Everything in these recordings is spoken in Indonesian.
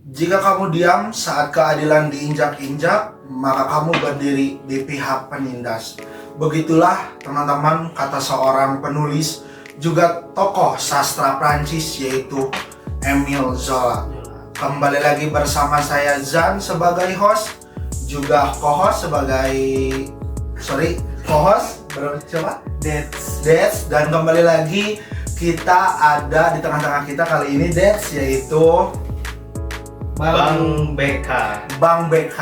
Jika kamu diam saat keadilan diinjak-injak, maka kamu berdiri di pihak penindas. Begitulah teman-teman kata seorang penulis juga tokoh sastra Prancis yaitu Émile Zola. Kembali lagi bersama saya Zan sebagai host, juga co-host sebagai co-host coba Dets, dan kembali lagi kita ada di tengah-tengah kita kali ini Dets, yaitu Bang BK atau Bang BK.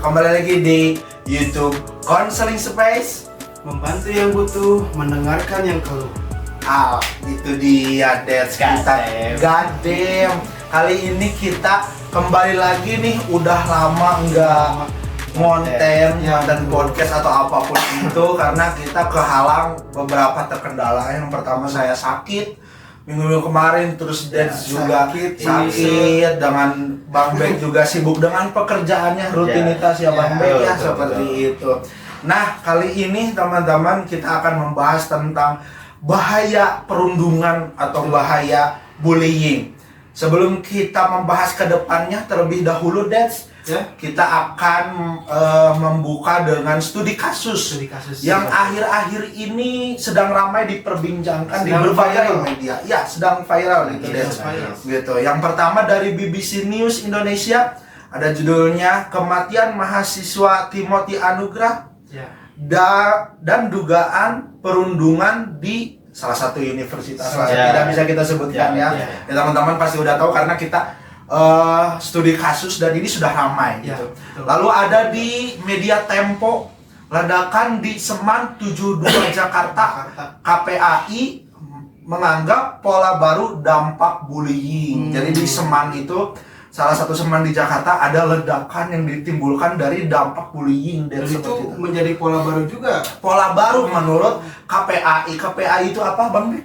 Kembali lagi di YouTube Counseling Space, membantu yang butuh, mendengarkan yang keluh. Itu dia Dets kita. Goddamn. Kali ini kita kembali lagi nih, udah lama nggak konten dan podcast atau apapun itu karena kita kehalang beberapa terkendala. Yang pertama saya sakit minggu kemarin, terus Deds juga sakit, dengan Bang Bek juga sibuk dengan pekerjaannya, rutinitas ya Bang Bek ya, seperti itu. Nah, kali ini teman-teman kita akan membahas tentang bahaya perundungan atau bahaya bullying. Sebelum kita membahas ke depannya, terlebih dahulu Deds, kita akan membuka dengan studi kasus yang akhir-akhir ini sedang ramai diperbincangkan di berbagai media. Ya, sedang viral gitu Deds. Gitu. Yang pertama dari BBC News Indonesia, ada judulnya Kematian Mahasiswa Timothy Anugrah dan dugaan perundungan di salah satu universitas tidak bisa kita sebutkan ya. Teman-teman pasti udah tahu karena kita studi kasus dan ini sudah ramai gitu. Lalu ada di media Tempo, ledakan di Seman 72 Jakarta, KPAI menganggap pola baru dampak bullying. Jadi di Seman itu, salah satu Seman di Jakarta, ada ledakan yang ditimbulkan dari dampak bullying. Dan itu menjadi pola baru juga. Pola baru menurut KPAI. KPAI itu apa Bang?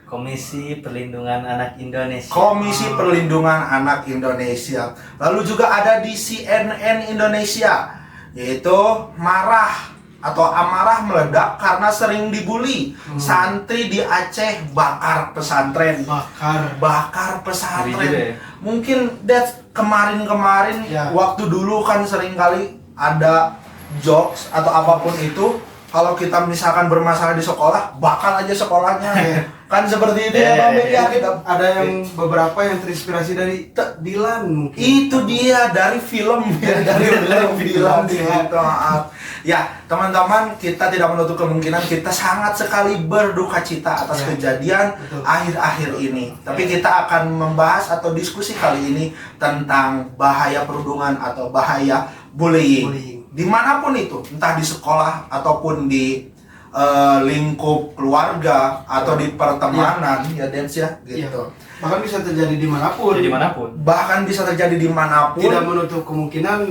Komisi Perlindungan Anak Indonesia. Komisi Perlindungan Anak Indonesia. Lalu juga ada di CNN Indonesia, yaitu amarah meledak karena sering dibully. Santri di Aceh bakar pesantren. Bakar pesantren. Mungkin kemarin waktu dulu kan sering kali ada jokes atau apapun itu, kalau kita misalkan bermasalah di sekolah, bakar aja sekolahnya. Kan seperti itu ya Bang. Ada yang beberapa yang terinspirasi dari Dilan mungkin. Itu dia dari film dari film gitu. Ya, teman-teman, kita tidak menutup kemungkinan kita sangat sekali berduka cita atas kejadian akhir-akhir ini. Tapi kita akan membahas atau diskusi kali ini tentang bahaya perundungan atau bahaya bullying. Dimanapun itu, entah di sekolah ataupun di lingkup keluarga atau di pertemanan ya Dens ya gitu. Bahkan bisa terjadi dimanapun. Bahkan bisa terjadi dimanapun. Tidak menutup kemungkinan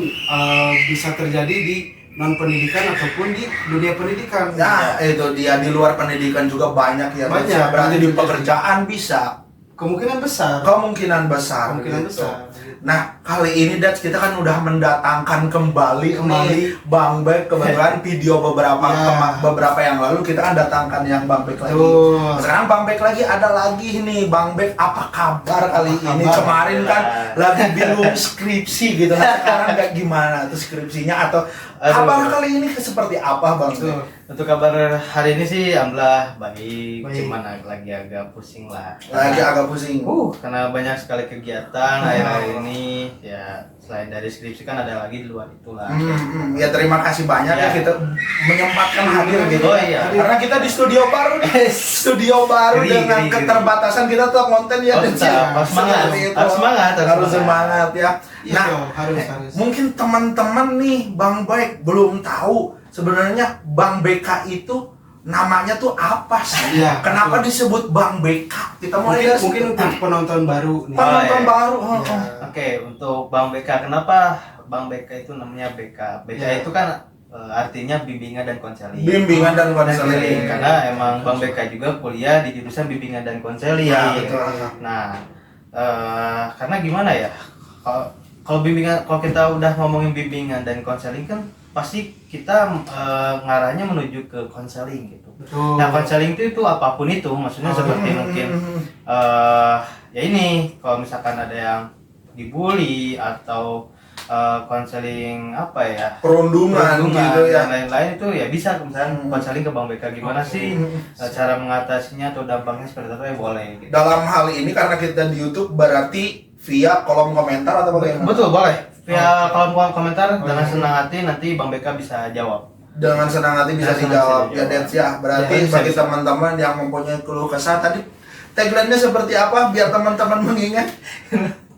bisa terjadi di non pendidikan ataupun di dunia pendidikan. Nah itu dia, di luar pendidikan juga banyak ya. Banyak. Berarti di pekerjaan bisa. Kemungkinan besar. Gitu. Nah, kali ini Dats kita kan udah mendatangkan kembali nih Bang Bek. Kebetulan video beberapa yang lalu kita kan datangkan yang Bang Bek lagi. Sekarang Bang Bek lagi, ada lagi nih Bang Bek, apa kabar kali ini? Kemarin kan lagi bingung skripsi gitu. Nah, sekarang kayak gimana tuh skripsinya atau kabar kali ini seperti apa Bang Bek? Untuk kabar hari ini sih alhamdulillah baik. Cuman lagi agak pusing lah. Karena banyak sekali kegiatan akhir-akhir ini. Ya selain dari skripsi kan ada lagi di luar itulah. Ya terima kasih banyak ya kita menyempatkan hadir gitu. Karena kita di studio baru nih. Dengan keterbatasan kita tuh konten ya. Harus semangat ya. Nah, harus. Mungkin teman-teman nih Bang Baik belum tahu sebenarnya Bang BK itu namanya tuh apa sih? Kenapa disebut Bang BK? Kita mulai dari mungkin untuk penonton baru nih. Oke, untuk Bang BK, kenapa Bang BK itu namanya BK? BK itu kan artinya bimbingan dan konseling. Karena emang Bang BK juga kuliah di jurusan bimbingan dan konseling. Nah, karena gimana ya? Kalau kita udah ngomongin bimbingan dan konseling kan pasti kita ngarahnya menuju ke konseling gitu. Nah, konseling itu apapun itu, maksudnya seperti mungkin ya ini kalau misalkan ada yang dibully atau konseling apa ya, perundungan gitu ya, dan lain-lain itu ya bisa misalnya konseling ke Bang BK gimana sih cara mengatasinya atau dampaknya seperti apa ya boleh gitu. Dalam hal ini karena kita di YouTube berarti via kolom komentar atau bagaimana? Betul, boleh via kolom komentar dengan senang hati nanti Bang BK bisa jawab. Dengan senang hati bisa dijawab ya Dets ya. Berarti bagi teman-teman yang mempunyai keluh kesah tadi tagline-nya seperti apa biar teman-teman mengingat?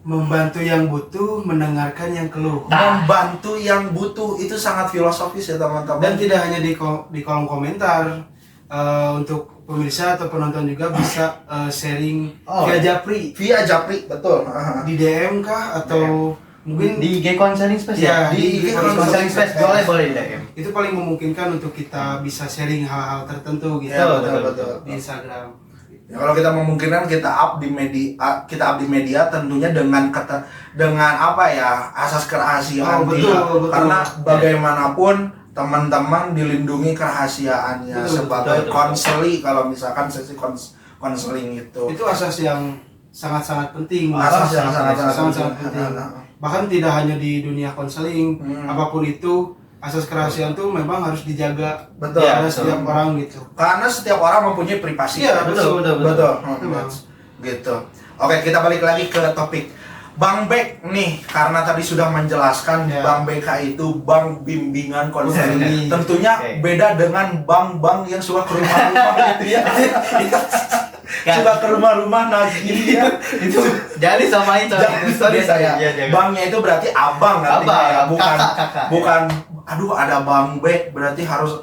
Membantu yang butuh, mendengarkan yang keluh. Membantu yang butuh itu sangat filosofis ya teman-teman. Dan tidak hanya di kolom komentar, untuk pemirsa atau penonton juga bisa sharing via Japri. Via Japri, betul. Di DM kah atau mungkin di IG Counseling Space ya? Di IG Counseling Space boleh di DM. Itu paling memungkinkan untuk kita bisa sharing hal-hal tertentu gitu. Ya, betul. Di Instagram. Ya, kalau kita memungkinkan kita up di media tentunya dengan apa ya asas kerahasiaan betul. Karena bagaimanapun teman-teman dilindungi kerahasiaannya sebagai konseli kalau misalkan sesi konseling itu asas yang sangat-sangat penting. Asas yang sangat-sangat penting. Bahkan tidak hanya di dunia konseling, apapun itu asas kerahasiaan tuh memang harus dijaga oleh setiap orang gitu. Karena setiap orang mempunyai privasi. Iya, betul. Gitu. Oke, kita balik lagi ke topik. Bang Bek nih, karena tadi sudah menjelaskan Bang BK itu bank bimbingan konseling. Tentunya beda dengan bank-bank yang suka ke rumah-rumah gitu ya. Suka ke rumah-rumah nagih ya. Itu jadi samain Sorry saya. Banknya itu berarti abang artinya ya, bukan aduh ada Bang Bek berarti harus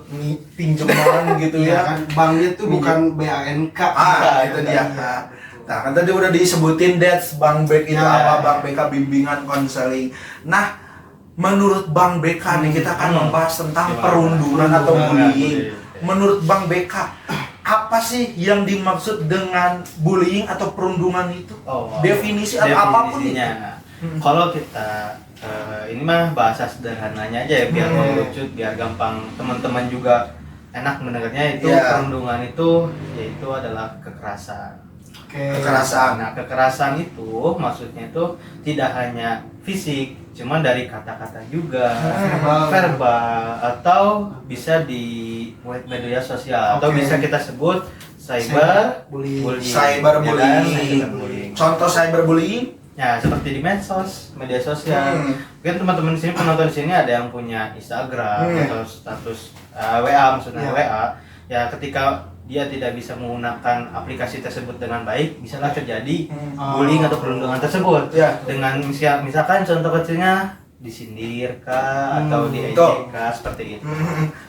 pinjaman gitu ya. Kan banknya tuh bukan BANK. Itu dia. Nah, kan tadi udah disebutin Dets Bang Bek itu apa, Bang BK bimbingan konseling. Nah, menurut Bang BK nih kita kan membahas tentang perundungan atau bullying. Menurut Bang BK, apa sih yang dimaksud dengan bullying atau perundungan itu? Definisi atau apapun itu. Kalau kita ini mah bahasa sederhananya aja ya biar lucu, biar gampang teman-teman juga enak mendengarnya. Itu perundungan itu yaitu adalah kekerasan. Kekerasan. Nah, kekerasan itu maksudnya itu tidak hanya fisik, cuman dari kata-kata juga, verbal atau bisa di media sosial atau bisa kita sebut cyberbullying. Contoh cyberbullying? Ya, seperti di media sosial. Mungkin teman-teman di sini, penonton di sini ada yang punya Instagram atau status WA, maksudnya WA. Ya, ketika dia tidak bisa menggunakan aplikasi tersebut dengan baik, bisalah terjadi bullying atau perundungan tersebut. Dengan misalkan contoh kecilnya disindir kah atau diejek kah, seperti itu.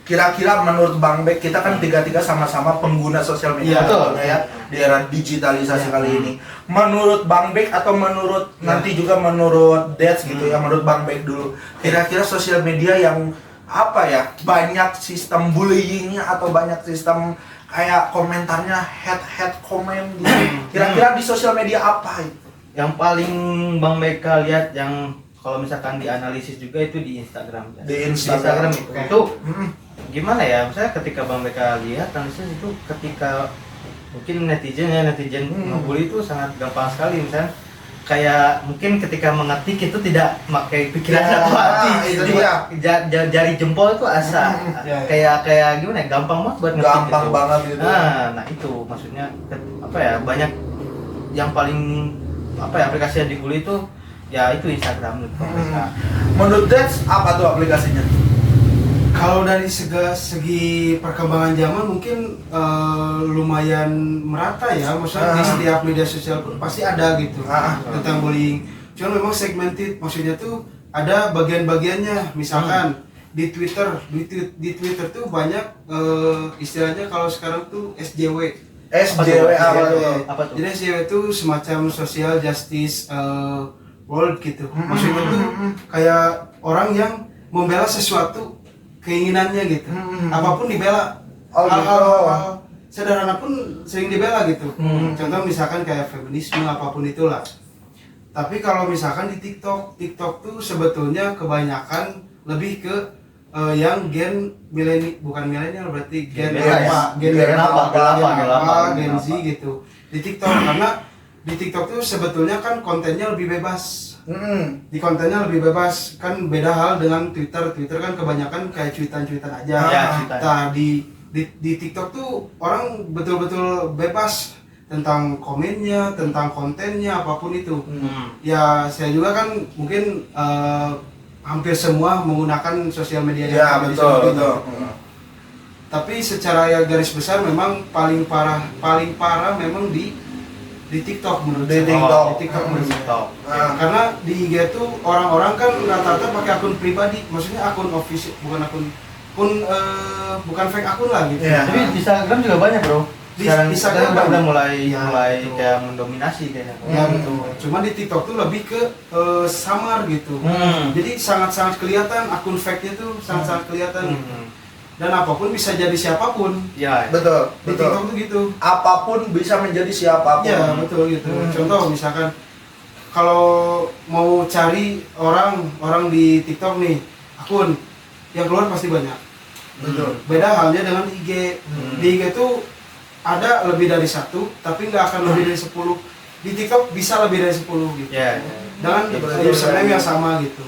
Kira-kira menurut Bang Bek, kita kan tiga-tiga sama-sama pengguna sosial media ya di era digitalisasi kali ini. Menurut Bang Bek atau menurut nanti juga menurut Dets gitu ya, menurut Bang Bek dulu. Kira-kira sosial media yang apa ya, banyak sistem bullyingnya atau banyak sistem kayak komentarnya head comment gitu. Kira-kira di sosial media apa itu? Yang paling Bang BK lihat yang kalau misalkan dianalisis juga itu di Instagram. Di Instagram itu gimana ya? Misalnya ketika Bang BK lihat analisis itu ketika mungkin netizen ngebully itu sangat gampang sekali, misalnya kayak mungkin ketika mengetik itu tidak pakai pikiran atau hati, jari jempol itu asa kayak gimana ya, gampang banget buat ngetik, gampang banget gitu. Nah itu maksudnya apa ya, banyak yang paling apa ya, aplikasi yang dibully itu ya itu Instagram gitu. Menurut Dets apa tuh aplikasinya? Kalau dari segi perkembangan zaman mungkin lumayan merata ya, maksudnya di setiap media sosial pun pasti ada gitu tentang bullying. Cuma memang segmented, maksudnya tuh ada bagian-bagiannya. Misalkan di Twitter tuh banyak istilahnya kalau sekarang tuh SJW. Apa tuh? Jadi SJW itu semacam social justice world gitu. Maksudnya tuh kayak orang yang membela sesuatu keinginannya gitu, apapun dibela, hal-hal sederhana pun sering dibela gitu. Contoh misalkan kayak feminisme, apapun itulah. Tapi kalau misalkan di TikTok tuh sebetulnya kebanyakan lebih ke yang gen milenial berarti gen Z gitu di TikTok. Karena di TikTok tuh sebetulnya kan kontennya lebih bebas. Di kontennya lebih bebas, kan beda hal dengan Twitter. Twitter kan kebanyakan kayak cuitan-cuitan aja. Ya, cuitan. Nah, di TikTok tuh orang betul-betul bebas tentang komennya, tentang kontennya, apapun itu. Ya saya juga kan mungkin hampir semua menggunakan sosial media Ya, yang betul. Tapi secara ya garis besar memang paling parah memang di TikTok menurut Di saya. TikTok. Di TikTok menurut saya. TikTok. Karena di IG tuh orang-orang kan rata-rata pakai akun pribadi, maksudnya akun official, bukan fake akun lah gitu. Iya. Tapi di Instagram juga banyak bro. Di Sekarang Instagram udah banyak. mulai Ya, betul. kayak mendominasi kayaknya. Ya betul. Cuma di TikTok tuh lebih ke samar gitu. Jadi sangat-sangat kelihatan akun fake-nya tuh sangat-sangat kelihatan. Dan apapun bisa jadi siapapun. Ya. Betul. Di TikTok tuh gitu. Apapun bisa menjadi siapapun. Ya betul gitu. Contoh misalkan kalau mau cari orang di TikTok nih akun yang keluar pasti banyak. Betul. Beda halnya dengan IG. Di IG tuh ada lebih dari 1, tapi nggak akan lebih dari 10. Di TikTok bisa lebih dari 10 gitu. Ya. Dengan username yang sama gitu.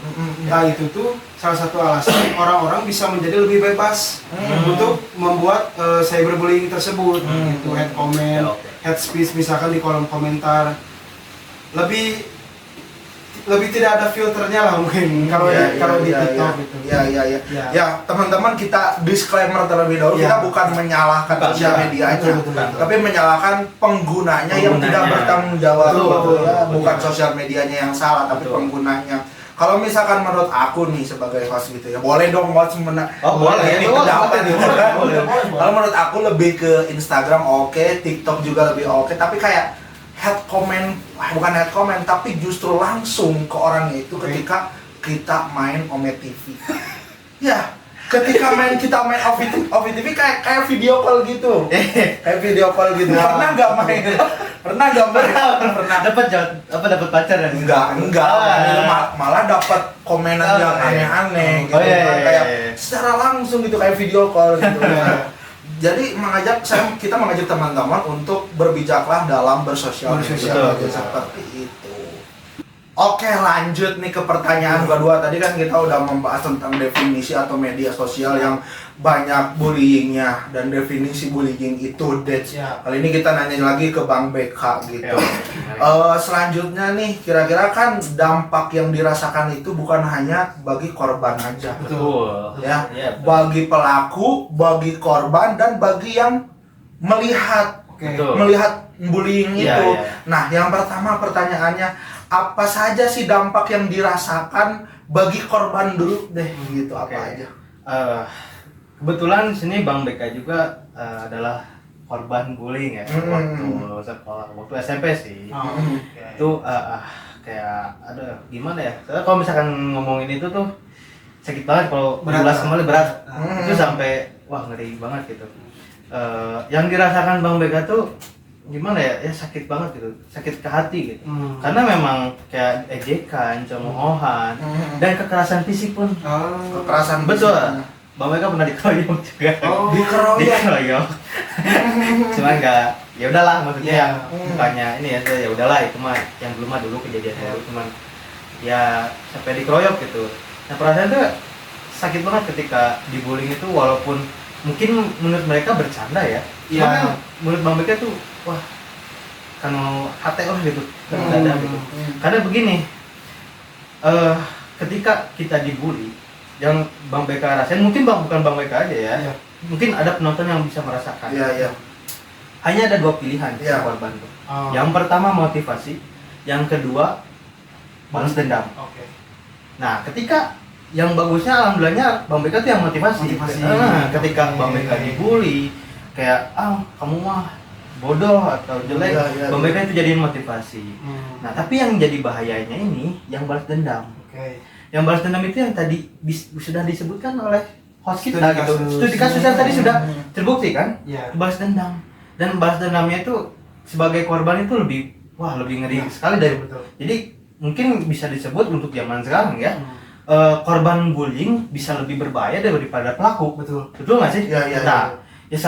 Nah itu tuh salah satu alasan orang-orang bisa menjadi lebih bebas untuk membuat cyberbullying tersebut, gitu, head comment, head speech misalkan di kolom komentar. Lebih tidak ada filternya lah mungkin kalau di TikTok gitu. Ya, teman-teman, kita disclaimer terlebih dahulu, kita bukan menyalahkan sosial medianya, Betul. tapi menyalahkan penggunanya yang tidak bertanggung jawab. Betul. Bukan sosial medianya yang salah, tapi penggunanya. Kalau misalkan menurut aku nih sebagai host gitu ya, boleh dong host boleh. ini Boleh, pendapat boleh, gitu kan. boleh. Kalau menurut aku lebih ke Instagram oke, TikTok juga lebih oke, tapi kayak bukan head comment, tapi justru langsung ke orangnya itu ketika kita main Ome TV. Ya, ketika kita main Ovi TV kayak video call gitu. Kayak video call gitu. Pernah nggak main? Pernah. Dapat pacar ya? Enggak. Malah dapat komenan yang aneh-aneh gitu. Kayak secara langsung gitu, kayak video call gitu. Jadi kita mengajak teman-teman untuk berbijaklah dalam bersosial media seperti itu. Oke, lanjut nih ke pertanyaan kedua. Tadi kan kita udah membahas tentang definisi atau media sosial yang banyak bullyingnya, dan definisi bullying itu dead. Kali ini kita nanya lagi ke Bang BK gitu. Selanjutnya nih, kira-kira kan dampak yang dirasakan itu bukan hanya bagi korban aja. Betul. Ya, betul. bagi pelaku, bagi korban, dan bagi yang melihat Betul. melihat bullying Iya, itu. iya. Nah, yang pertama pertanyaannya, apa saja sih dampak yang dirasakan bagi korban dulu deh gitu, apa aja? Kebetulan di sini Bang BK juga adalah korban bullying ya waktu sekolah, waktu SMP sih. Itu kayak ada gimana ya? Soalnya kalau misalkan ngomongin itu tuh sakit banget, kalau berulas kembali berat. Itu sampai wah ngeri banget gitu. Yang dirasakan Bang BK tuh gimana ya, sakit banget gitu, sakit ke hati gitu. Karena memang kayak ejekan, cemoohan, dan kekerasan fisik pun. Kekerasan Betul. fisik. Bang Mega pernah dikeroyok juga. Dikeroyok. Cuman enggak, ya udahlah, maksudnya yang bukannya ini ya udahlah, itu mah yang belum mah dulu kejadian dulu, cuman ya sampai dikeroyok gitu. Nah, perasaan itu sakit banget ketika dibullying itu, walaupun mungkin menurut mereka bercanda ya. Cuman menurut Bang Mega tuh wah, kan mau hati lah gitu, dada gitu. Karena begini, ketika kita dibully, yang Bang BK rasain, mungkin bukan Bang BK aja ya, mungkin ada penonton yang bisa merasakan. Hanya ada dua pilihan si korban tuh. Yang pertama motivasi, yang kedua balas dendam. Nah, ketika yang bagusnya alhamdulillahnya Bang BK tuh yang motivasi. Ketika Bang BK dibully, kayak kamu mah bodoh atau jelek, Bang BK itu jadiin motivasi. Nah, tapi yang jadi bahayanya ini yang balas dendam. Yang balas dendam itu yang tadi sudah disebutkan oleh host kita gitu. Studi kasus yang tadi sudah terbukti kan? Balas dendam. Dan balas dendamnya itu sebagai korban itu lebih ngeri sekali dari betul. Jadi mungkin bisa disebut untuk zaman sekarang ya, korban bullying bisa lebih berbahaya daripada pelaku. Betul nggak sih? Nah, ya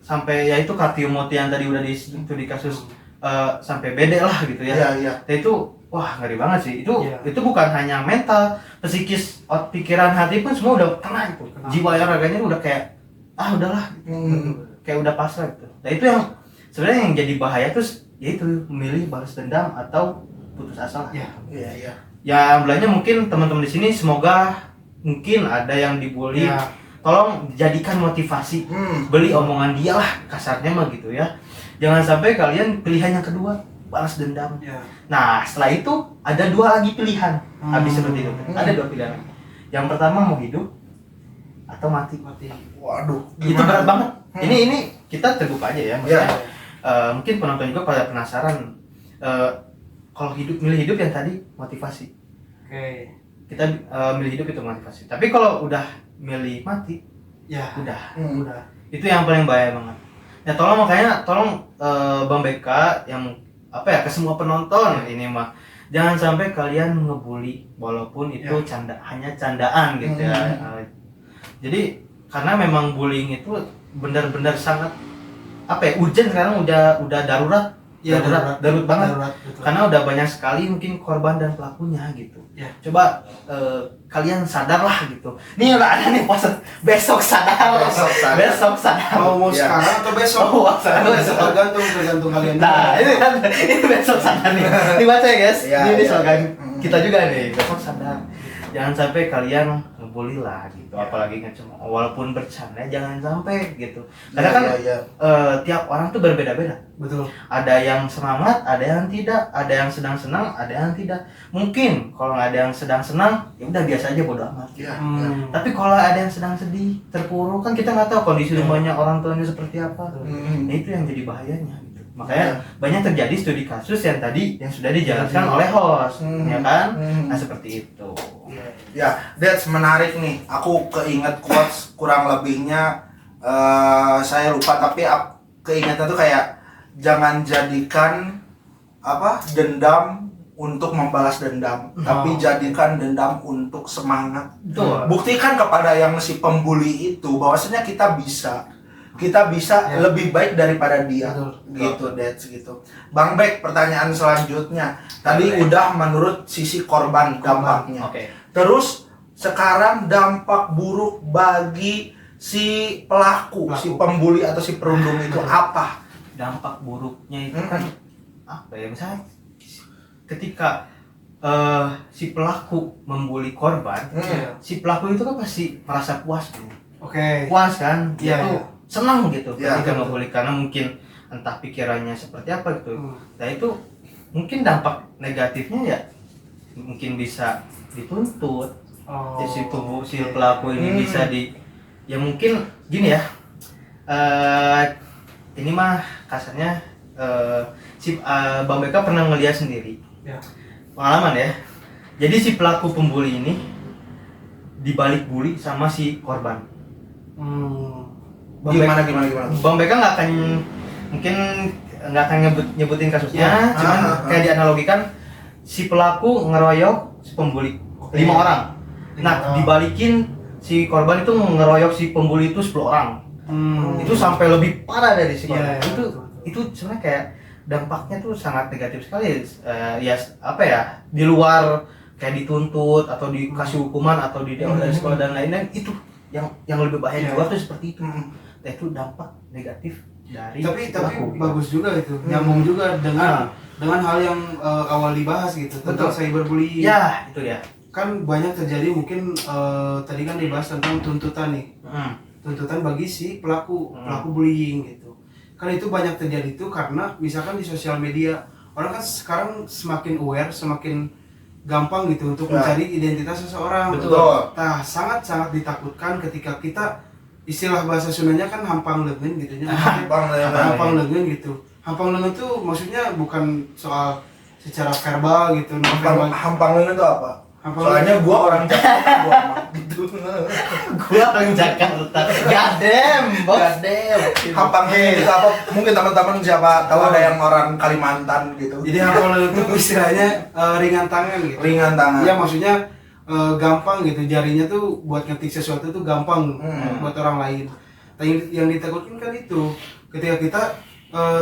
sampai ya itu Kartio Moti yang tadi udah di studi kasus sampai beda lah gitu ya. Itu wah ngeri banget sih. Iya. Itu bukan hanya mental, psikis, pikiran, hati pun semua udah kena itu. Jiwa yang raganya udah kayak udahlah kayak udah pasrah gitu. Nah itu yang sebenarnya yang jadi bahaya tuh yaitu memilih balas dendam atau putus asa. Iya. Ya belanja mungkin teman-teman di sini semoga mungkin ada yang dibully. Ya. Tolong jadikan motivasi. Beli omongan dia lah kasarnya mah gitu ya. Jangan sampai kalian pilihan yang kedua balas dendam. Ya. Nah setelah itu ada 2 lagi pilihan. Habis seperti itu ada 2 pilihan. Yang pertama mau hidup atau mati. Waduh, Itu berat banget. Ini kita terbuka aja ya. Maksudnya, Ya. mungkin penonton juga pada penasaran. Kalau milih hidup yang tadi motivasi. Oke. Kita milih hidup itu motivasi. Tapi kalau udah milih mati, Ya. udah. Udah. Itu yang paling bahaya banget. Ya tolong Bang Beka yang ke semua penonton ini mah jangan sampai kalian ngebully walaupun itu hanya candaan gitu ya. Jadi karena memang bullying itu benar-benar sangat urgent sekarang udah darurat. Ya, Darurat banget. Betul. Karena udah banyak sekali mungkin korban dan pelakunya gitu. Ya. Coba kalian sadarlah gitu. Nih udah ada nih post besok sadar. Besok sadar. Mau Ya. sekarang atau besok? Besok. Tergantung kalian. Nah, ini besok sadar nih. Ini baca ya, guys. Ya, ini ya. slogan kita juga nih. Besok sadar. Jangan sampai kalian ngebully lah gitu. Apalagi cuma walaupun bercanda jangan sampai gitu. Karena kan tiap orang tuh berbeda-beda. Betul. Ada yang semangat, ada yang tidak, ada yang sedang senang, ada yang tidak. Mungkin kalau nggak ada yang sedang senang, ya udah biasa aja bodo amat. Tapi kalau ada yang sedang sedih, terpuruk, kan kita nggak tahu kondisi rumahnya orang tuanya seperti apa. Nah itu yang jadi bahayanya. Gitu. Makanya banyak terjadi studi kasus yang tadi yang sudah dijelaskan oleh host, ya kan? Nah seperti itu. Ya, that's menarik nih. Aku keinget quotes kurang lebihnya saya lupa tapi keingetan tuh kayak jangan jadikan dendam untuk membalas dendam, tapi jadikan dendam untuk semangat. Betul. Buktikan kepada yang si pembuli itu bahwasanya kita bisa lebih baik daripada dia. Gitu, that's gitu. Bang Bek, pertanyaan selanjutnya. Tadi udah menurut sisi korban dampaknya. Oke. Terus sekarang dampak buruk bagi si pelaku, si pembuli atau si perundung itu apa? Dampak buruknya itu kan misalnya ketika si pelaku membuli korban, si pelaku itu kan pasti merasa puas kan? Puas kan? Dia tuh senang gitu ketika ngebully karena mungkin entah pikirannya seperti apa gitu. Nah itu mungkin dampak negatifnya ya mungkin bisa dituntut. Si pelaku ini bisa ya mungkin gini ya. Ini mah kasarnya Bang Beka pernah ngeliat sendiri. Pengalaman ya. Jadi si pelaku pembuli ini dibalik bully sama si korban. Gimana? Bang Beka nggak akan nyebutin kasusnya, cuman kayak dianalogikan si pelaku ngeroyok si pembuli 5 orang. Nah, dibalikin si korban itu ngeroyok si pembuli itu 10 orang. Itu sampai lebih parah dari si korban. Itu sebenarnya kayak dampaknya tuh sangat negatif sekali. Di luar kayak dituntut atau dikasih hukuman atau didewa dari sekolah dan lain-lain, itu yang lebih bahaya juga tuh seperti itu. Nah, itu dampak negatif dari tapi pelaku. bagus juga itu, nyambung juga dengan hal yang awal dibahas gitu tentang cyberbullying. Ya, itu ya. Kan banyak terjadi mungkin tadi kan dibahas tentang tuntutan nih. Tuntutan bagi si pelaku bullying gitu. Kan itu banyak terjadi itu karena misalkan di sosial media orang kan sekarang semakin aware, semakin gampang gitu untuk mencari identitas seseorang. Betul. Nah, sangat ditakutkan ketika kita istilah bahasa Sundanya kan hampang leungeun gitu nya. Hampang leungeun gitu. Hampang leungeun itu maksudnya bukan soal secara verbal gitu. Hampang leungeun itu apa? Soalnya gua orang Jakarta, gua gitu. Gua orang Jakarta. Gadem, bos. Hampang leungeun itu apa? Mungkin teman-teman siapa tahu ada yang orang Kalimantan gitu. Jadi hampang leungeun itu istilahnya ringan tangan gitu. Ringan tangan. Iya, maksudnya gampang gitu, jarinya tuh buat ngetik sesuatu tuh gampang buat orang lain. Yang ditakutkan kan itu ketika kita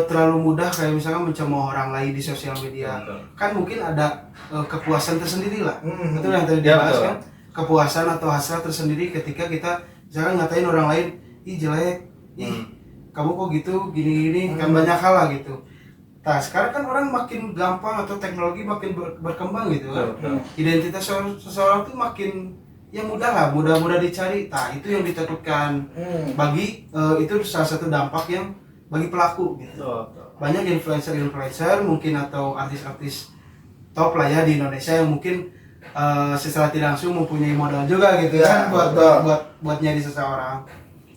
terlalu mudah kayak misalkan mencemooh orang lain di sosial media. Betul. Kan mungkin ada kepuasan tersendiri lah. Betul yang tadi Ya, dibahas betul. kan, kepuasan atau hasrat tersendiri ketika kita misalkan ngatain orang lain, ih jelek, ih kamu kok gitu, gini-gini, kan banyak hal lah gitu. Nah sekarang kan orang makin gampang atau teknologi makin berkembang gitu kan. Betul. Identitas seseorang tuh makin ya mudah lah, mudah dicari. Nah itu yang ditakutkan bagi itu salah satu dampak yang bagi pelaku gitu. Betul. Banyak influencer mungkin atau artis-artis top lah ya di Indonesia yang mungkin secara tidak langsung mempunyai modal juga gitu Ya, kan betul. buat nyari seseorang,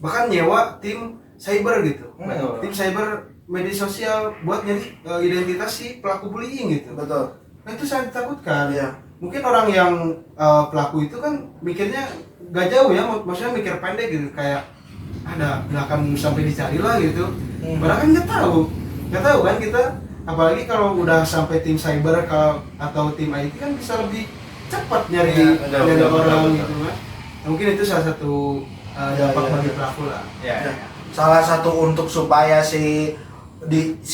bahkan nyewa tim cyber gitu, Betul. tim cyber media sosial buat nyari identitas si pelaku bullying gitu. Betul. Nah itu sangat ditakutkan. Iya. Mungkin orang yang pelaku itu kan mikirnya gak jauh ya, maksudnya mikir pendek gitu, kayak ada nggak akan sampai dicari lah gitu. Padahal kan nggak tahu kan kita, apalagi kalau udah sampai tim cyber atau tim IT kan bisa lebih cepat nyari Ya, betul, orang betul. gitu kan. Mungkin itu salah satu dampak bagi pelaku lah. Ya. Salah satu untuk supaya si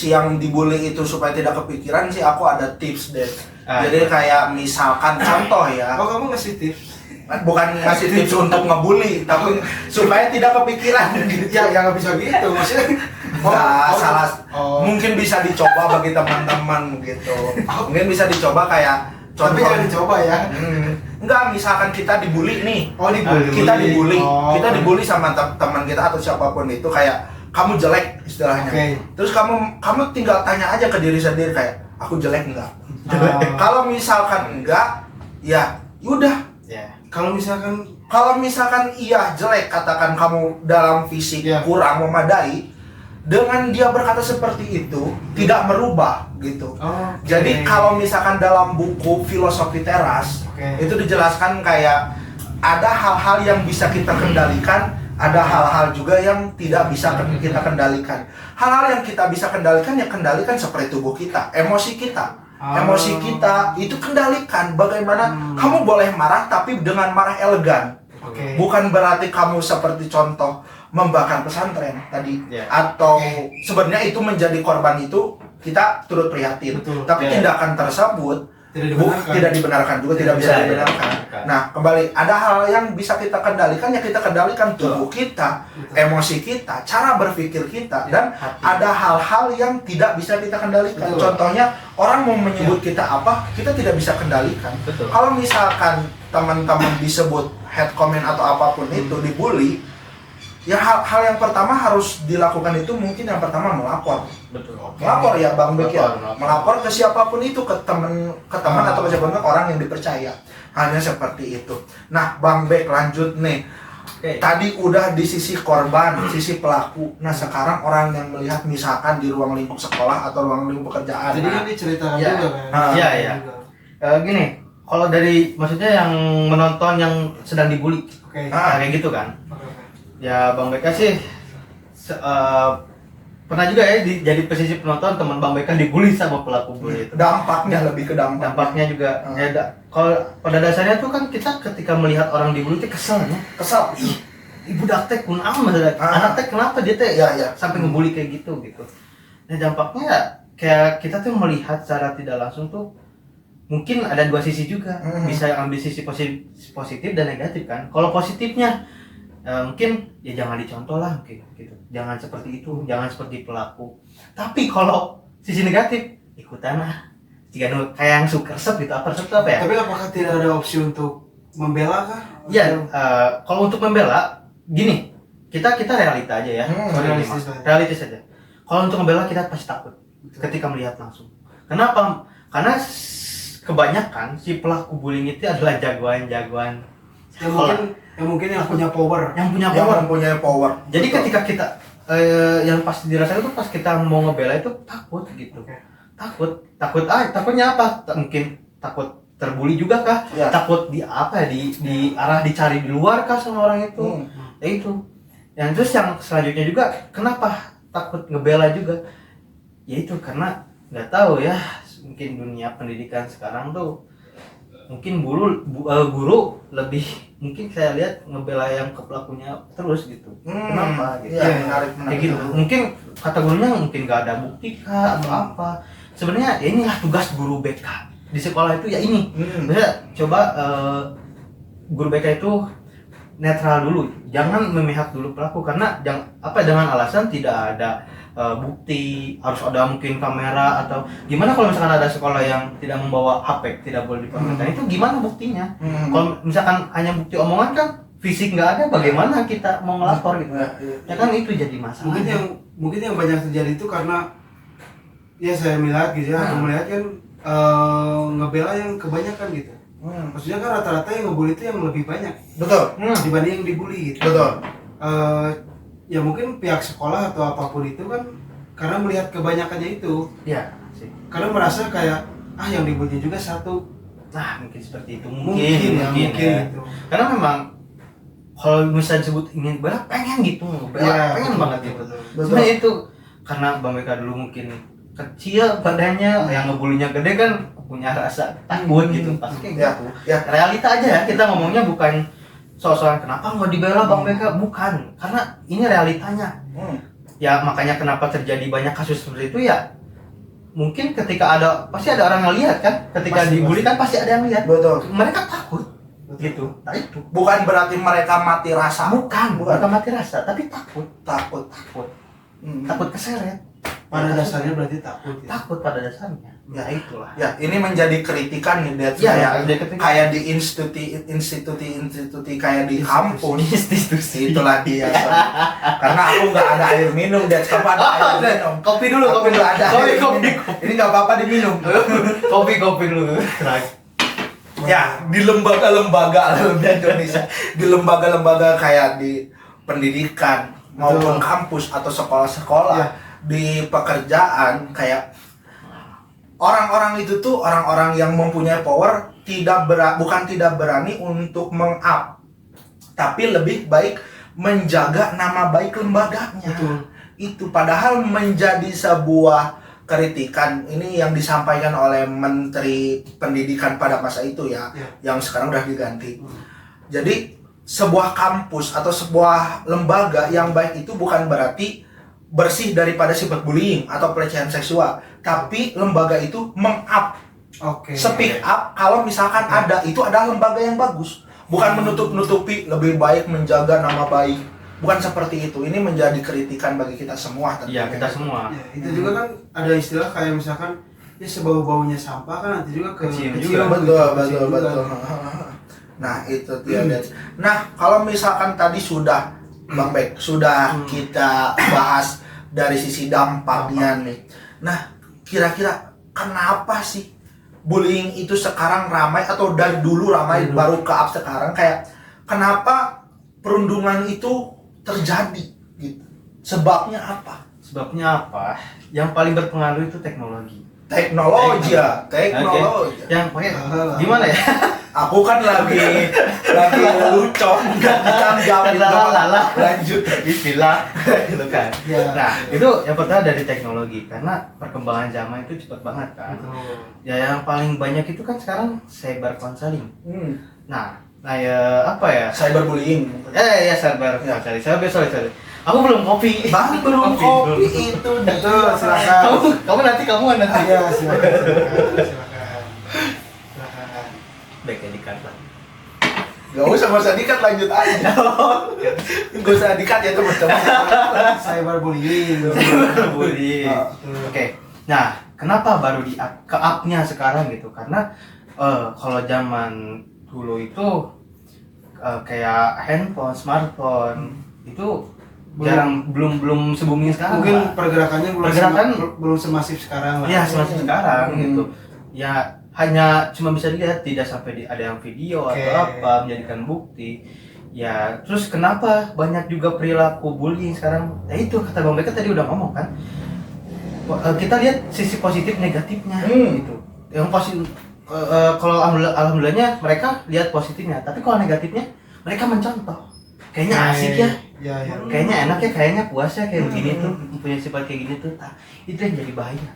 yang dibully itu supaya tidak kepikiran sih, aku ada tips deh. Jadi kayak misalkan contoh ya, Oh kamu ngasih tips? bukan ngasih tips untuk ngebully, tapi supaya tidak kepikiran gitu. Ya nggak bisa gitu maksudnya. Salah. Mungkin bisa dicoba bagi teman-teman gitu. Mungkin bisa dicoba kayak Tapi contoh. jangan dicoba ya. Enggak, misalkan kita dibully nih. Oh dibully. Kita dibully. Oh. Kita dibully sama teman kita atau siapapun itu, kayak kamu jelek istilahnya. Oke. Terus kamu tinggal tanya aja ke diri sendiri kayak, aku jelek enggak? Oh. Kalau misalkan enggak, ya udah. Ya. Kalau misalkan Iya jelek, katakan kamu dalam fisik Iya. kurang memadai, dengan dia berkata seperti itu tidak merubah gitu. Oke. Jadi kalau misalkan dalam buku filosofi teras Oke. itu dijelaskan kayak ada hal-hal yang bisa kita kendalikan, ada hal-hal juga yang tidak bisa kita kendalikan. Hal-hal yang kita bisa kendalikan ya kendalikan seperti tubuh kita, emosi kita. Emosi kita itu kendalikan. Bagaimana kamu boleh marah tapi dengan marah elegan. Oke. Bukan berarti kamu seperti contoh membakar pesantren tadi, Ya. atau sebenarnya itu menjadi korban itu kita turut prihatin. Betul. Tapi Ya. tindakan tersebut tidak dibenarkan juga, tidak bisa Tidak dibenarkan. dibenarkan. Nah, kembali ada hal yang bisa kita kendalikan, ya kita kendalikan tubuh kita, Betul. emosi kita, cara berpikir kita, Ya, dan hati. ada hal-hal yang tidak bisa kita kendalikan. Betul. Contohnya orang mau menyebut kita apa, kita tidak bisa kendalikan. Betul. Kalau misalkan teman-teman disebut head comment atau apapun itu, dibully, ya hal yang pertama harus dilakukan itu mungkin yang pertama melapor. Betul. Melapor ya Bang Bek ya. Melapor. Melapor ke siapapun itu, ke teman atau ke siapapun, orang yang dipercaya. Hanya seperti itu. Nah, Bang Bek lanjut nih. Oke. Tadi udah di sisi korban, sisi pelaku. Nah, sekarang orang yang melihat misalkan di ruang lingkup sekolah atau ruang lingkup pekerjaan. Jadi kan diceritakan Ya. juga kan. Iya, iya. Gini, kalau dari maksudnya yang menonton yang sedang dibully, Oke. kayak gitu kan. Oke. Ya Bang Beka sih pernah juga ya jadi posisi penonton teman Bang Beka dibully sama pelaku bully itu. Dampaknya lebih ke dampak. Dampaknya juga ya kalau pada dasarnya tuh kan kita ketika melihat orang dibully itu kesel ya. Kesal. Ibu dak teh kunaon maksudnya. Anak teh kenapa dia teh Ya. sampai ngebully kayak gitu gitu. Nah dampaknya ya, kayak kita tuh melihat secara tidak langsung tuh mungkin ada dua sisi juga. Bisa ambil sisi positif dan negatif kan. Kalau positifnya mungkin ya jangan dicontoh lah mungkin gitu. Jangan seperti itu, jangan seperti pelaku. Tapi kalau sisi negatif ikutan lah. Jika kayak yang suka resep gitu, apa resep itu apa ya? Tapi apakah tidak ada opsi untuk membela kah? Ya, kalau untuk membela gini, kita realita aja ya. Realistis aja. Realistis aja. Kalau untuk membela kita pasti takut ketika melihat langsung. Kenapa? Karena kebanyakan si pelaku bullying itu adalah jagoan-jagoan Yang mungkin yang punya power. yang punya Yang power. mempunyai power. Jadi Betul. ketika kita yang pasti dirasakan itu pas kita mau ngebela itu takut gitu. Oke. Takutnya apa? Mungkin takut terbully juga kah? Ya. Takut di apa ya? Di arah dicari di luar kah sama orang itu? Ya itu. Yang terus yang selanjutnya juga kenapa takut ngebela juga? Ya itu karena nggak tahu ya, mungkin dunia pendidikan sekarang tuh mungkin guru lebih mungkin saya lihat ngebela yang ke pelakunya terus gitu. Kenapa gitu? Iya, menarik. Kayak gitu. Mungkin kata gurunya mungkin nggak ada bukti kah atau apa. Sebenarnya ya inilah tugas guru BK di sekolah itu ya ini. Maksudnya coba guru BK itu netral dulu, jangan memihak dulu pelaku karena dengan alasan tidak ada bukti, harus ada mungkin kamera atau gimana. Kalau misalkan ada sekolah yang tidak membawa HP, tidak boleh diperlihatkan, itu gimana buktinya? Kalau misalkan hanya bukti omongan kan fisik nggak ada, bagaimana kita mau ngelapor gitu? Ya kan itu jadi masalah. Mungkin yang banyak terjadi itu karena ya saya melihat gitu ya, aku melihat kan ngebela yang kebanyakan gitu. Maksudnya kan rata-rata yang ngebully itu yang lebih banyak. Betul. Dibanding yang dibully gitu. Betul. Ya mungkin pihak sekolah atau apapun itu kan karena melihat kebanyakannya itu. Ya, sih. Karena merasa kayak yang dibully juga satu. Nah, mungkin seperti itu. Mungkin ya. Gitu. Karena memang kalau misalnya disebut ingin bela, pengen gitu. Pengen banget gitu. Sebenarnya itu karena Bang Beka dulu mungkin kecil badannya, yang ngebulinya gede kan punya rasa takut gitu pasti kayak gitu. Ya. Realita aja ya, kita ngomongnya bukan soal kenapa nggak dibela Bang Beka, bukan, karena ini realitanya. Ya makanya kenapa terjadi banyak kasus seperti itu ya, mungkin ketika pasti ada orang yang lihat kan, ketika dibully kan pasti ada yang lihat. Betul. Mereka takut gitu. Nah itu Bukan berarti mereka mati rasa. bukan mati rasa, tapi takut Takut. keseret. Pada dasarnya berarti takut. Ya. Takut pada dasarnya. Ya itulah. Ya, ini menjadi kritikan nih, Dad. Ya, kayak di institusi kayak di kampus. Institusi. Itulah dia. Karena aku nggak ada air minum, Dad. Kamu ada air minum. Kopi dulu, Aku kopi dulu. nggak ada air Kopi. minum. Ini nggak apa-apa diminum. Kopi dulu. Ya, di lembaga-lembaga di Indonesia, di lembaga-lembaga kayak di pendidikan maupun kampus atau sekolah-sekolah, di pekerjaan, kayak orang-orang itu tuh orang-orang yang mempunyai power bukan tidak berani untuk meng-up, tapi lebih baik menjaga nama baik lembaganya. Itu padahal menjadi sebuah kritikan ini yang disampaikan oleh Menteri Pendidikan pada masa itu ya, yang sekarang udah diganti. Jadi sebuah kampus atau sebuah lembaga yang baik itu bukan berarti bersih daripada sifat bullying atau pelecehan seksual, tapi lembaga itu meng-up, speak up kalau misalkan ada, itu adalah lembaga yang bagus, bukan menutup-nutupi, lebih baik menjaga nama baik, bukan seperti itu. Ini menjadi kritikan bagi kita semua. Iya, kita semua. Ya, itu juga kan ada istilah kayak misalkan ya sebau-baunya sampah kan nanti juga kecium juga. Betul. Nah itu dia. Nah kalau misalkan tadi sudah Bang Bek, sudah kita bahas dari sisi dampaknya nih. Nah, kira-kira kenapa sih bullying itu sekarang ramai, atau dari dulu ramai baru ke up sekarang, kayak kenapa perundungan itu terjadi gitu? Sebabnya apa? Yang paling berpengaruh itu teknologi. Teknologi. Okay. Yang pakai gimana ya? Aku kan lagi lucon, lanjut istilah gitu kan. Nah, itu yang pertama dari teknologi, karena perkembangan zaman itu cepat banget kan. Ya yang paling banyak itu kan sekarang cyber counseling. Nah ya apa ya? Cyberbullying. Ya cyber counseling. Sorry. Aku belum kopi. Belum kopi itu. Silakan. Kamu nanti. Iya, silakan. Baiknya dikat lah. Gak usah dikat, lanjut aja. Gak usah dikat ya teman-teman. Cyberbullying. Oke. Nah, kenapa baru ke up-nya sekarang gitu? Karena kalau zaman dulu itu kayak handphone, smartphone itu belum se-booming sekarang. Mungkin pergerakannya belum semasif sekarang lah. Iya, semasif sekarang gitu. Ya hanya cuma bisa dilihat, tidak sampai ada yang video atau apa menjadikan bukti. Ya terus kenapa banyak juga perilaku bullying sekarang? Ya itu kata Bang Beka tadi udah ngomong kan. Kita lihat sisi positif negatifnya gitu. Yang positif kalau alhamdulillahnya mereka lihat positifnya, tapi kalau negatifnya mereka mencontoh. Kayaknya asik ya. Kayaknya enak ya, kayaknya puas ya kayak begini tuh, punya sifat kayak gini tuh. Nah, itu yang jadi bahaya.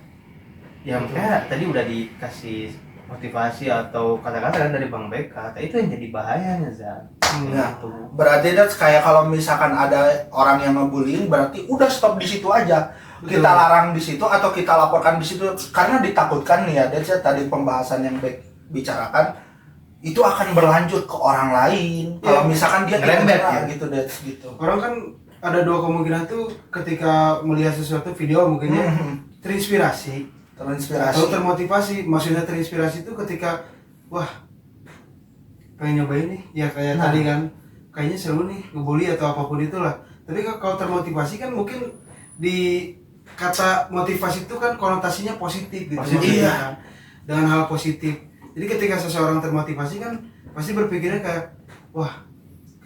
Ya makanya tadi udah dikasih motivasi atau kata-kata dari Bang Beka, itu yang jadi bahayanya Zan. Ya, berarti that's kayak kalau misalkan ada orang yang ngebullying, berarti udah stop di situ aja. Betul. Kita larang di situ atau kita laporkan di situ karena ditakutkan nih ya. That's tadi pembahasan yang bicarakan itu akan berlanjut ke orang lain. Kalau misalkan dia tidak Ngerembet, cerah ya. gitu, that's gitu. Orang kan ada dua kemungkinan tuh ketika melihat sesuatu video mungkinnya terinspirasi atau termotivasi. Maksudnya terinspirasi itu ketika wah pengen nyobain nih ya kayak tadi kan kayaknya seru nih ngebully atau apapun itulah. Tapi kalau termotivasi kan mungkin di kata motivasi itu kan konotasinya positif gitu. Positif, Maksudnya kan, dengan hal positif. Jadi ketika seseorang termotivasi kan pasti berpikirnya kayak wah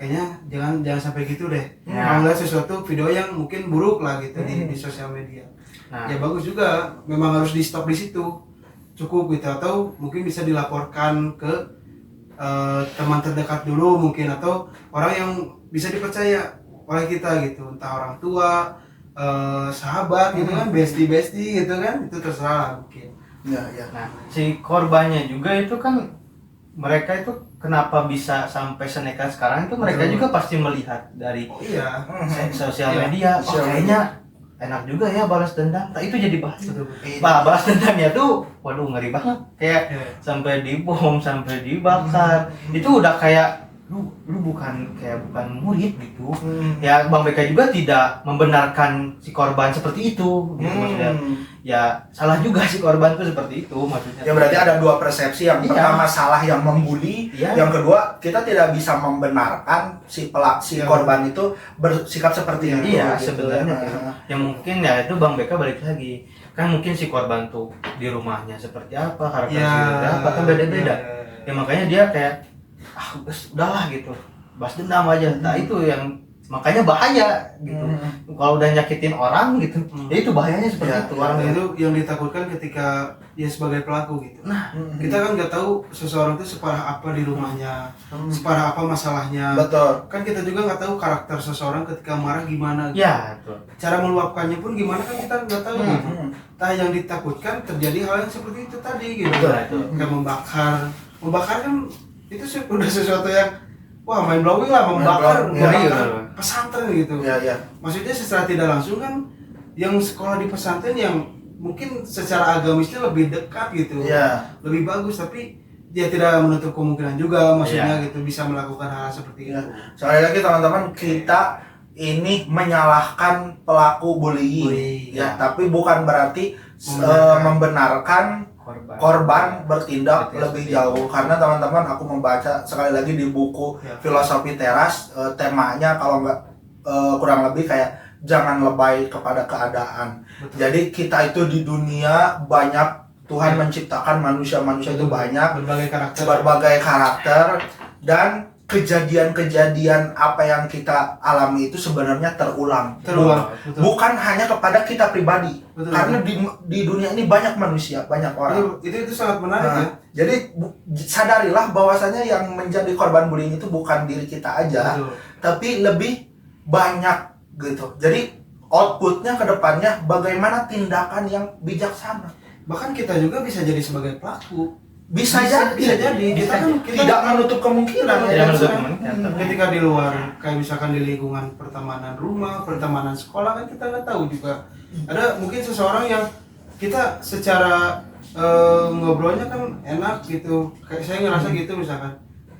kayaknya jangan sampai gitu deh. Kalau lihat sesuatu video yang mungkin buruk lah gitu di sosial media. Ya bagus juga, memang harus di stop di situ. Cukup gitu atau mungkin bisa dilaporkan ke teman terdekat dulu mungkin atau orang yang bisa dipercaya oleh kita gitu, entah orang tua, sahabat gitu kan, bestie gitu kan, itu terserah mungkin. Ya. Nah, si korbannya juga itu kan mereka itu kenapa bisa sampai senekat sekarang itu mereka juga pasti melihat dari sosial media. Oh, kayaknya enak juga ya balas dendam. Nah, itu jadi balas dendamnya tuh waduh ngeri banget. Kayak sampai dibom, sampai dibakar. Itu udah kayak lu bukan murid gitu. Ya Bang Beka juga tidak membenarkan si korban seperti itu gitu maksudnya. Ya salah juga si korban tuh seperti itu maksudnya. Ya berarti ada dua persepsi, yang pertama salah yang membuli, yang kedua kita tidak bisa membenarkan si korban itu bersikap seperti itu. Iya gitu. sebenarnya yang mungkin ya itu Bang Beka balik lagi kan mungkin si korban tuh di rumahnya seperti apa, karakteristiknya seperti apa kan beda-beda. Ya makanya dia kayak udahlah gitu, balas dendam aja. Nah itu yang makanya bahaya gitu. Kalau udah nyakitin orang gitu, ya itu bahayanya seperti itu. Orang itu yang ditakutkan ketika dia sebagai pelaku gitu. Nah, kita kan nggak tahu seseorang itu separah apa di rumahnya, separah apa masalahnya. Betul. Kan kita juga nggak tahu karakter seseorang ketika marah gimana. Gitu. Ya, betul. Cara meluapkannya pun gimana kan kita nggak tahu. Gitu. Nah, yang ditakutkan terjadi hal yang seperti itu tadi gitu. Betul. Kayak membakar kan itu udah sesuatu yang wah mind blowing lah, membakar pesantren gitu. Ya. Maksudnya secara tidak langsung kan yang sekolah di pesantren yang mungkin secara agamisnya lebih dekat gitu, lebih bagus, tapi dia tidak menutup kemungkinan juga maksudnya gitu bisa melakukan hal seperti itu. Sekali lagi teman-teman, kita ini menyalahkan pelaku bullying. Ya, tapi bukan berarti membenarkan korban bertindak lebih jauh. Karena teman-teman, aku membaca sekali lagi di buku Filosofi Teras, temanya kalau nggak kurang lebih kayak jangan lebay kepada keadaan. Betul. Jadi kita itu di dunia banyak, Tuhan menciptakan manusia-manusia itu banyak, berbagai karakter, dan kejadian-kejadian apa yang kita alami itu sebenarnya terulang. Bukan hanya kepada kita pribadi. Betul. Karena di dunia ini banyak manusia, banyak orang. Itu sangat menarik ya. Jadi sadarilah bahwasanya yang menjadi korban bullying itu bukan diri kita aja, tapi lebih banyak gitu. Jadi outputnya ke depannya bagaimana tindakan yang bijaksana. Bahkan kita juga bisa jadi sebagai pelaku. Bisa jadi. Kita tidak menutup kemungkinan. Ketika di luar, kayak misalkan di lingkungan pertemanan rumah, pertemanan sekolah kan kita nggak tahu juga. Ada mungkin seseorang yang kita secara ngobrolnya kan enak gitu. Kayak saya ngerasa gitu misalkan.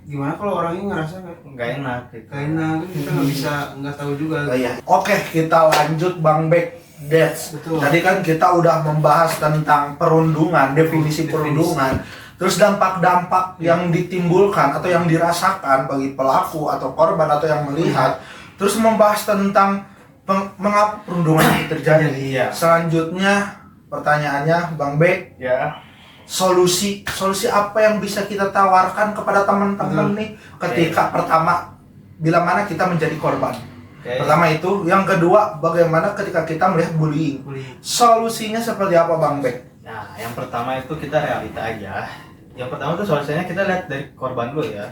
Gimana kalau orangnya ngerasa nggak enak gitu. Nggak enak, kita nggak tahu juga. Oke, kita lanjut Bang Bek. Tadi kan kita udah membahas tentang perundungan, definisi perundungan. Terus dampak-dampak yang ditimbulkan atau yang dirasakan bagi pelaku atau korban atau yang melihat. Terus membahas tentang mengapa perundungan itu terjadi. Selanjutnya pertanyaannya Bang Bek. Solusi apa yang bisa kita tawarkan kepada teman-teman nih ketika pertama bila mana kita menjadi korban. Pertama itu, yang kedua bagaimana ketika kita melihat bullying. Solusinya seperti apa Bang Bek? Nah, yang pertama itu kita realita aja. Yang pertama tuh solusinya kita lihat dari korban dulu ya.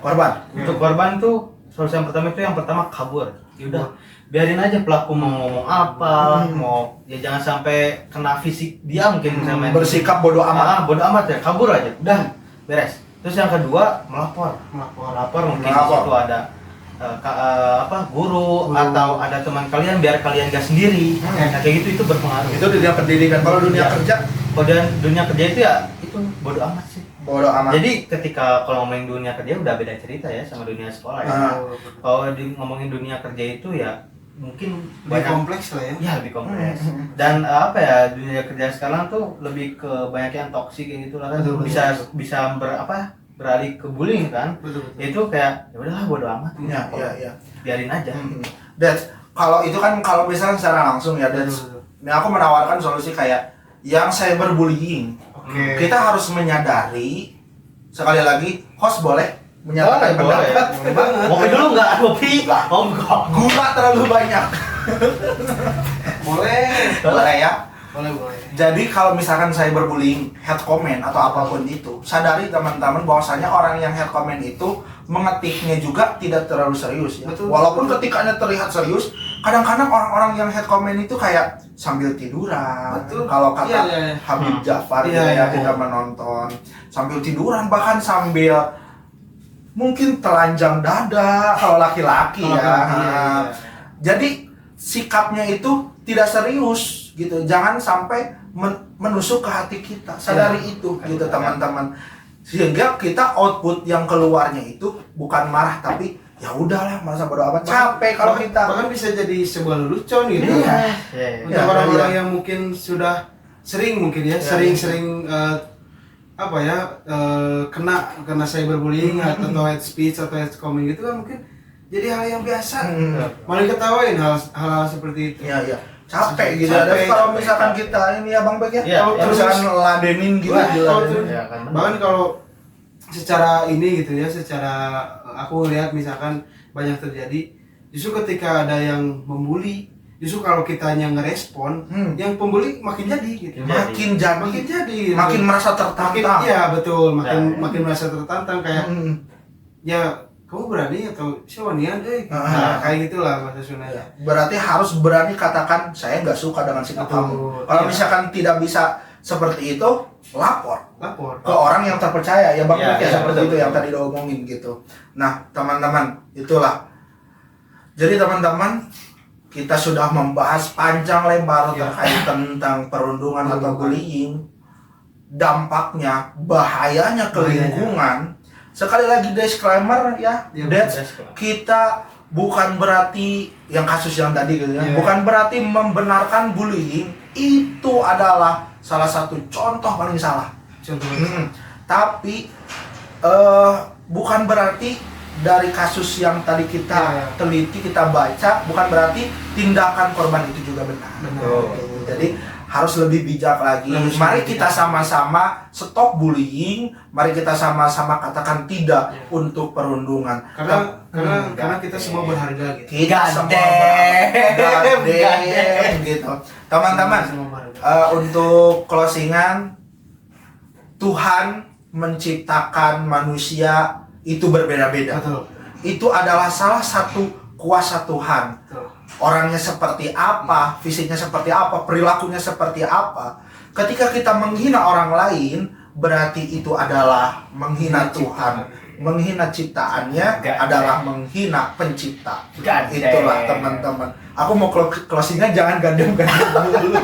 Untuk korban tuh solusi yang pertama kabur. Yaudah, biarin aja pelaku mau ngomong apa, mau ya jangan sampai kena fisik dia mungkin sama bersikap bodoh amat. Bodoh amat ya, kabur aja. Udah, beres. Terus yang kedua melapor mungkin di situ ada guru atau ada teman kalian biar kalian gak sendiri. Nah, kayak gitu itu berpengaruh. Itu dunia pendidikan. Kalau dunia kerja, kalau dunia kerja itu ya itu bodo amat sih. bodo amat. Jadi ketika kalau ngomongin dunia kerja udah beda cerita ya sama dunia sekolah ya. Kalau ngomongin dunia kerja itu ya mungkin lebih kompleks lah ya. Ya lebih kompleks. Dan dunia kerja sekarang tuh lebih ke banyak yang toksik kayak gitu lah kan. Bisa beralih ke bullying kan. Betul. Itu kayak ya udahlah bodo amat. Iya. Biarin aja. That's kalau itu kan kalau misalnya secara langsung ya, ini aku menawarkan solusi kayak yang cyberbullying. Kita harus menyadari, sekali lagi host boleh menyatakan pendapat. Ngopi dulu nggak? Ngopi? Oh enggak. Gula terlalu banyak. Boleh ya. Boleh. Jadi kalau misalkan cyberbullying, head comment atau apapun itu, sadari teman-teman bahwasanya orang yang head comment itu mengetiknya juga tidak terlalu serius ya. Betul. Walaupun ketikanya terlihat serius, kadang-kadang orang-orang yang head comment itu kayak sambil tiduran. Betul. Kalau kata Habib Jafar kita menonton sambil tiduran, bahkan sambil mungkin telanjang dada kalau laki-laki ya. Jadi sikapnya itu tidak serius gitu. Jangan sampai menusuk ke hati kita. Sadari itu gitu teman-teman. Sehingga kita output yang keluarnya itu bukan marah tapi ya udahlah, masa bodo amat, capek kalau kita. Bahkan bisa jadi sebuah lelucon gitu. Untuk orang-orang yang mungkin sudah sering kena cyberbullying atau hate speech atau hate comment gitu kan, mungkin jadi hal yang biasa. Malah ketawain hal seperti itu. Iya. Capek gitu. Kalau misalkan kita ini ya Bang Bek ya, kalau misalkan ladenin gitu. Bahkan kalau secara ini gitu ya, secara aku lihat misalkan banyak terjadi, justru ketika ada yang membuli, justru kalau kitanya ngerespon, yang pembuli makin jadi gitu. Makin jadi, makin merasa tertantang. Iya betul, makin merasa tertantang kayak ya kamu berani atau siwanian kayak gitulah bahasa Sundanya. Berarti harus berani katakan saya nggak suka dengan sikap kamu. Kalau misalkan tidak bisa seperti itu, lapor ke orang yang terpercaya ya Bang Bek ya, seperti itu yang tadi diomongin gitu. Nah teman-teman, itulah. Jadi teman-teman, kita sudah membahas panjang lebar terkait tentang perundungan atau bullying, dampaknya, bahayanya ke lingkungan. Sekali lagi disclaimer ya, kita bukan berarti yang kasus yang tadi gitu ya, bukan berarti membenarkan bullying. Itu adalah salah satu contoh paling salah. Tapi bukan berarti dari kasus yang tadi kita teliti, kita baca, bukan berarti tindakan korban itu juga benar. Jadi harus lebih bijak lagi. Mari kita sama-sama stop bullying. Mari kita sama-sama katakan tidak untuk perundungan. Karena kita semua berharga gitu. Kita semua berharga gitu. Teman-teman, untuk closingan, Tuhan menciptakan manusia itu berbeda-beda. Itu adalah salah satu kuasa Tuhan. Orangnya seperti apa, fisiknya seperti apa, perilakunya seperti apa. Ketika kita menghina orang lain, berarti itu adalah menghina Tuhan. Menghina ciptaannya adalah menghina pencipta. Itulah teman-teman. Aku mau closingnya jangan gandeng-gandeng dulu.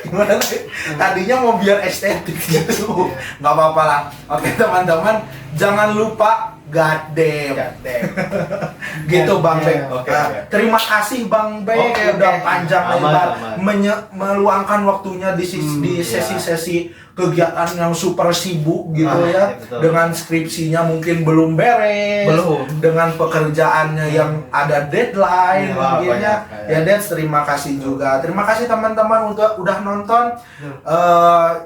Gimana sih? Tadinya mau biar estetik gitu. Nggak apa-apa lah. Oke teman-teman, jangan lupa God damn. Gitu Bang Bek. Terima kasih Bang Bek udah panjang lebar meluangkan waktunya di sesi-sesi kegiatan yang super sibuk gitu ya. Dengan skripsinya mungkin belum beres. Dengan pekerjaannya yang ada deadline mungkinnya. Ya Deds, terima kasih juga. Terima kasih teman-teman udah nonton.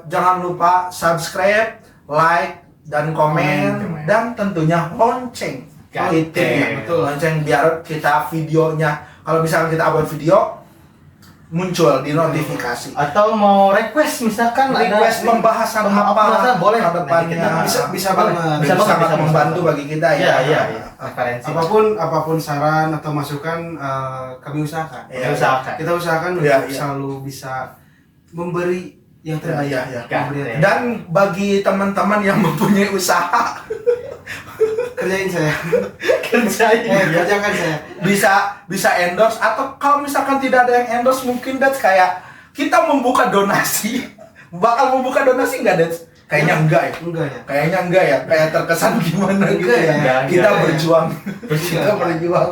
Jangan lupa subscribe, like, dan komen, dan tentunya lonceng. Lonceng biar kita videonya, kalau misalkan kita upload video, muncul di notifikasi. Atau mau request misalkan pembahasan apa boleh ke depannya, bisa banget. sangat membantu bagi kita ya. Referensi. Apapun saran atau masukan kami usahakan. Kita usahakan untuk selalu bisa memberi yang terbaik. Ya. Memberi- Dan bagi teman-teman yang mempunyai usaha kerjain saya. kerjain Kerjakan saya. bisa endorse, atau kalau misalkan tidak ada yang endorse, mungkin Dats kayak kita membuka donasi. Bakal membuka donasi nggak, Dats? Kayaknya enggak ya. Enggak ya. Kayaknya enggak ya. Kayak terkesan gimana gitu Enggak ya. ya. Kita Enggak. berjuang. Kita berjuang.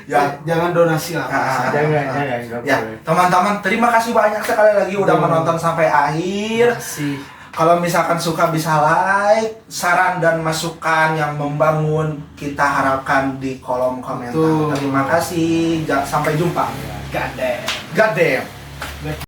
Ya. Jangan donasi lah. Jangan, nggak Ya, boleh. teman-teman, terima kasih banyak sekali lagi udah menonton sampai akhir. Masih. Kalau misalkan suka bisa like, saran dan masukan yang membangun kita harapkan di kolom komentar. Betul. Terima kasih, sampai jumpa. God damn. God damn.